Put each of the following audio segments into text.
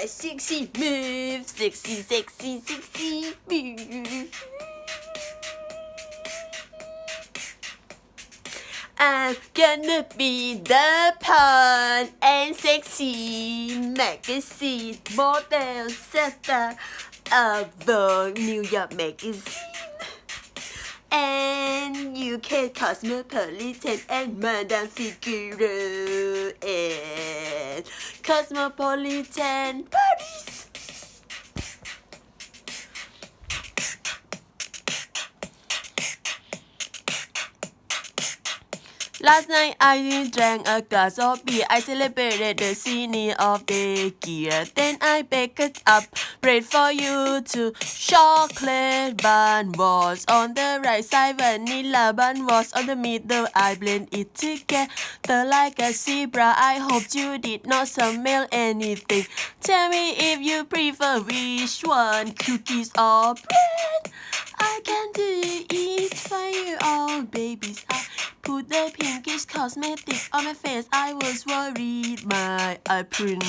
Sexy move, sexy move. I'm gonna be the porn and sexy magazine model star of Vogue New York magazine.And UK Cosmopolitan and Madame Figaro and Cosmopolitan Paris. Last night I drank a glass of beer. I celebrated the signing of the year. Then I baked up bread for you too. Chocolate bun was on the right side, vanilla bun was on the middle. I blend it together like a zebra. I hope you did not smell anything. Tell me if you prefer which one, cookies or bread. I can do it for you all, babies. I put the pinkish cosmetic on my face. I was worried my apron.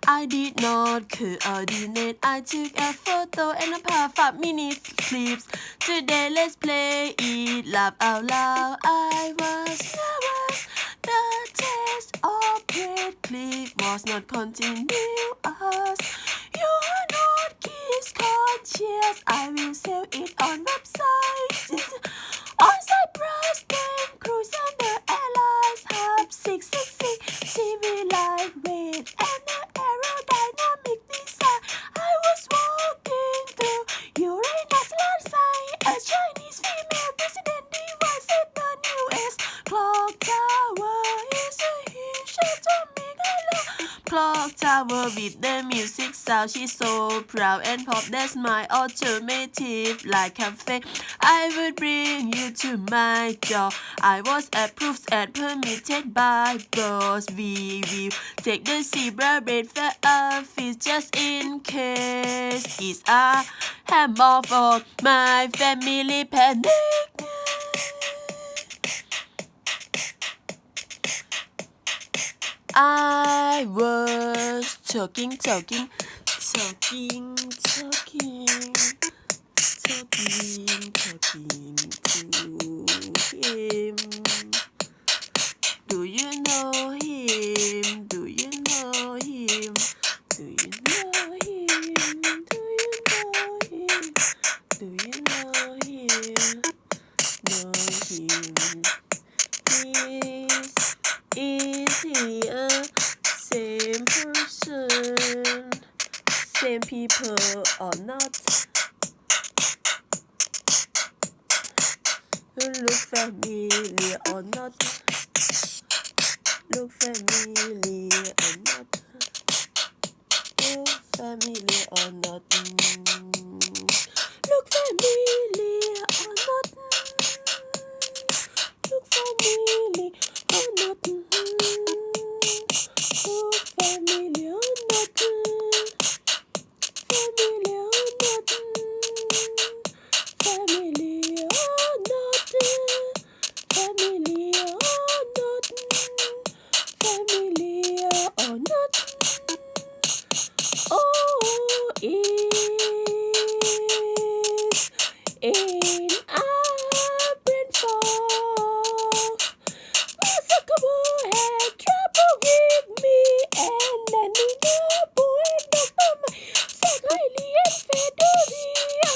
I did not coordinate. I took a photo and a puff up mini clips. Today let's play it, laugh out loud. I was nervous. The taste of bread clip was not continuous. You're not kiss conscious. I will sell it on websites. On Cyprus, then cruise on the airlines. Hub 666, CV lightweight and an aerodynamic design. I was walking through Uranus last night. A Chinese female president device at the newest clock tower. Is a huge atomic clock tower with the music sound. She's so proud and pop that smile automotive like cafe. I would bring you to my door. I was approved and permitted by boss. We will take the zebra bread for office just in case. It's a hammer for my family panic. I was talking to him. Do you know him? Do you know him? Do you know him? Do you know him? Do you know him? Know him? Is he a same person? Same people or not? Look familiar or not? Look familiar or not? Look familiar or not? Look familiar or not? Look familiar or not? Look familiar or not? Familiar or not? Familiar or not? Familiar or not? Familiar or not? Oh, it's in our brain fog. Zuckerberg had trouble with me, and then the boy and Dr.Mike said highly and federally. I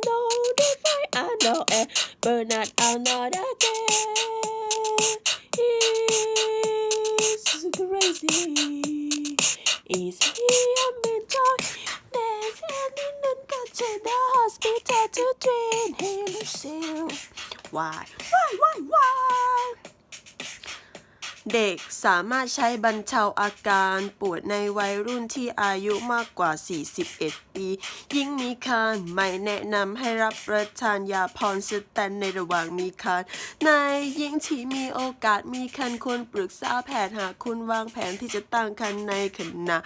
know the fight, I know, and Bernard, I know again. It's crazy. Is he a mentor? There's any none got to the hospital to train himself. Why? เด็กสามารถใช้บรรเทาอาการปวดในวัยรุ่นที่อายุมากกว่า 41 ปียิ่งมีครรภ์ไม่แนะนำให้รับประทานยาพรสแตนในระหว่างมีครรภ์ในหญิงที่มีโอกาสมีครรภ์ควรปรึกษาแพทย์หากคุณวางแผนที่จะตั้งครรภ์ในขณะ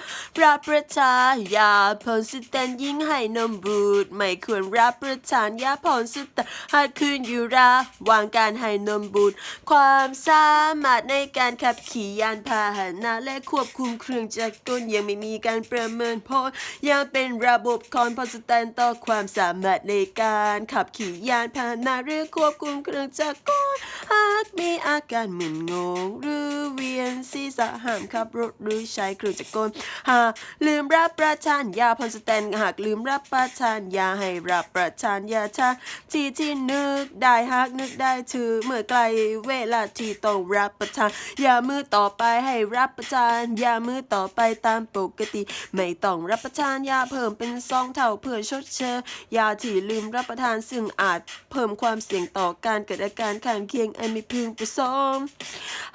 รับประทานยาพรสแตนยิ่งให้นมบุตรไม่ควรรับประทานยาพรสแตนหากคุณอยู่ระหว่างการให้นมบุตรความสามารถในการขับขี่ยานพาหนะและควบคุมเครื่องจักรกลยังไม่มีการประเมินผลยังเป็นระบบคอนพอสแตนต่อความสามารถในการขับขี่ยานพาหนะหรือควบคุมเครื่องจักรกลหากมีอาการมึนงงหรือเวียนศีรษะห้ามขับรถหรือใช้เครื่องจักรกลหากลืมรับประทานยาพรสแตนหากลืมรับประทานยาให้รับประทานยาทันทีที่นึกได้หากนึกได้ถือเมื่อใกล้เวลาที่ต้องรับประทานยามื้อต่อไปให้รับประทานยามื้อต่อไปตามปกติไม่ต้องรับประทานยาเพิ่มเป็น2 เท่าเพื่อชดเชยยาที่ลืมรับประทานซึ่งอาจเพิ่มความเสี่ยงต่อการเกิดอาการข้างเคียงอันไม่พึงประสงค์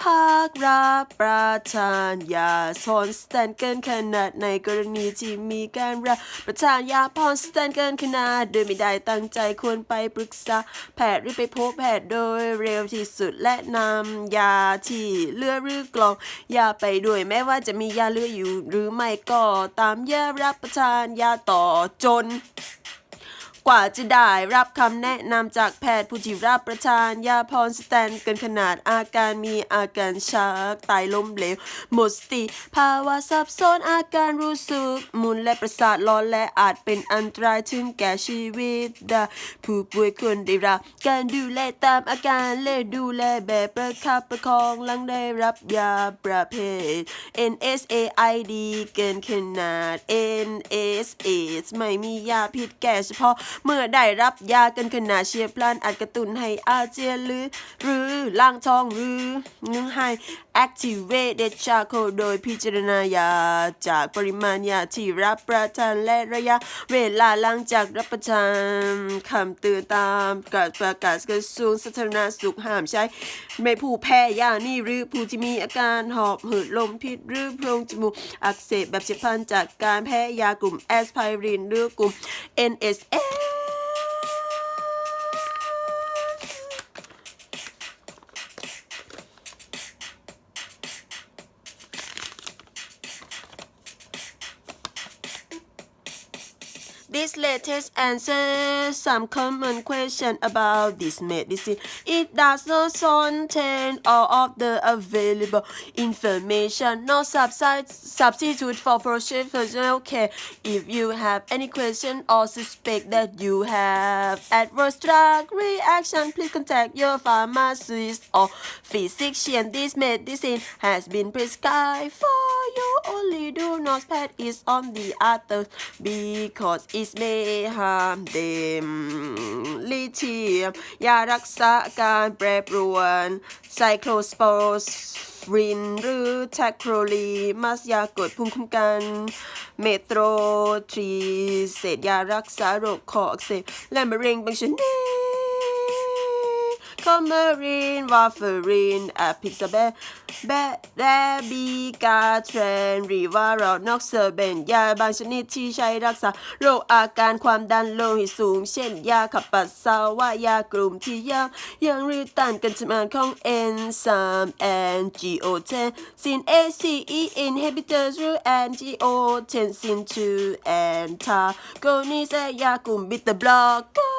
หากรับประทานยาพรสแตนเกินขนาดในกรณีที่มีการรับประทานยาพรสแตนเกินขนาดโดยไม่ได้ตั้งใจควรไปปรึกษาแพทย์หรือไปพบแพทย์โดยเร็วที่สุดและนำยาที่เหลือหรือกล่องยาไปด้วยแม้ว่าจะมียาเหลืออยู่หรือไม่ก็ตามอย่ารับประทานยาต่อจนกว่าจะได้รับคำแนะนำจากแพทย์ผู้ที่รับประทานยาพรสแตนเกินขนาดอาการมีอาการชักไตล้มเหลวหมดสติภาวะสับสนอาการรู้สึกมึนและประสาทร้อนและอาจเป็นอันตรายถึงแก่ชีวิตได้ผู้ป่วยควรได้รับการดูแลตามอาการและดูแลแบบประคับประคองหลังได้รับยาประเภท NSAID เกินขนาด NSAID ไม่มียาพิษแก่เฉพาะเมื่อได้รับยาเกินขนาดเฉียบพลันอาจกระตุ้นให้อาเจียนหรือล้างท้องหรือให้ activated charcoal โดยพิจารณายาจากปริมาณยาที่รับประทานและระยะเวลาหลังจากรับประทานคำเตือนตามประกาศกระทรวงสาธารณสุขห้ามใช้ในผู้แพ้ยานี้หรือผู้ที่มีอาการหอบหืดลมพิษหรือโพรงจมูกอักเสบแบบเฉียบพลันจากการแพ้ยากลุ่มแอสไพรินหรือกลุ่ม NSA This latest answers some common question about this medicine. It does not contain all of the available information, no substitute for professional care. If you have any question or suspect that you have adverse drug reaction, please contact your pharmacist or physician. This medicine has been prescribed for you. Only do not pass it on the others because it may harm them. ลิเทียมยารักษาการแปรปรวนไซโคลสโปรินหรือแทคโครลีมัสยากดภูมิคุ้มกันเมโทรทรีเศษยารักษาโรคคออักเสบและมะเร็งบางชนิดคอมเมอรินวาฟารินอะพิซาเบแรบีกาเทรนรีวารอนอกเซอร์เบนยาบางชนิดที่ใช้รักษาโรคอาการความดันโลหิตสูงเช่นยาขับปัสสาวะยากลุ่มที่ยังหรือต้านการทำงานของเอนไซม์แอนจิโอเทนซิน ACE inhibitors หรือ angiotensin 2 antagonist และยากลุ่ม beta blocker